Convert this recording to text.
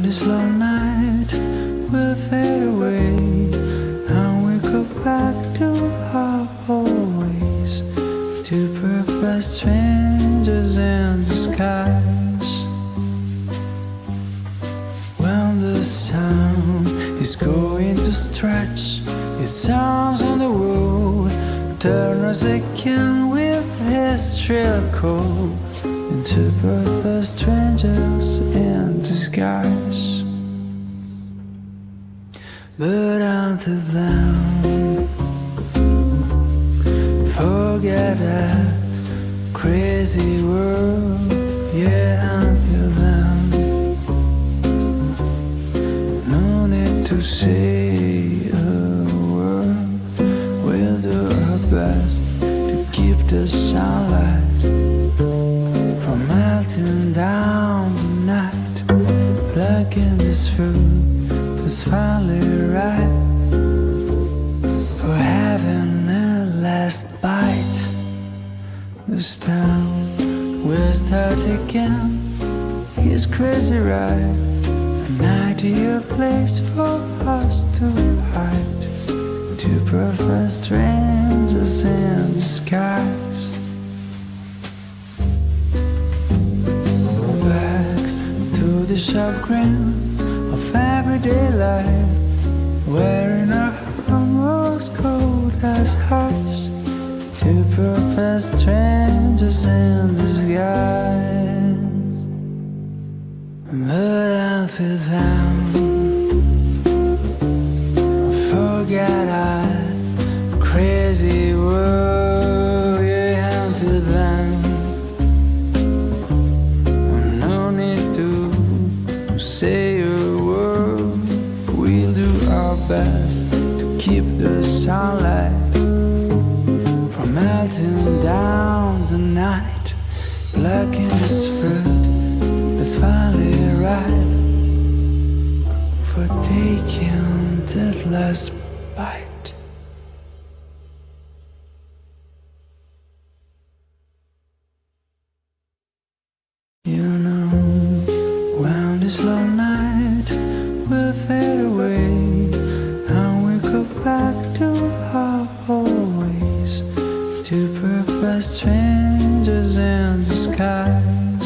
this long night will fade away, and we go back to our old ways, two perfect strangers in disguise. When the sun is going to stretch its arms on the road, turn us again with his shrill call into perfect strangers in disguise. But until then, forget that crazy world. Yeah, until then, no need to say a word. We'll do our best to keep the sunlight from melting down the night, plucking this fruit that's finally ripe for having a last bite. This time we'll start again. He's crazy, right? An ideal place for us to hide, two perfect strangers in disguise. Back to the sharp grin of everyday life, wearing our armors cold as ice, two perfect strangers in disguise. But until then, forget our crazy world. Yeah, until then, no need to say a word. We'll do our best to keep the sunlight from melting down the night, plucking this fruit that's finally ripe for taking that last bite. You know, when this long night will fade away, and we go back to our old ways, two perfect strangers in disguise.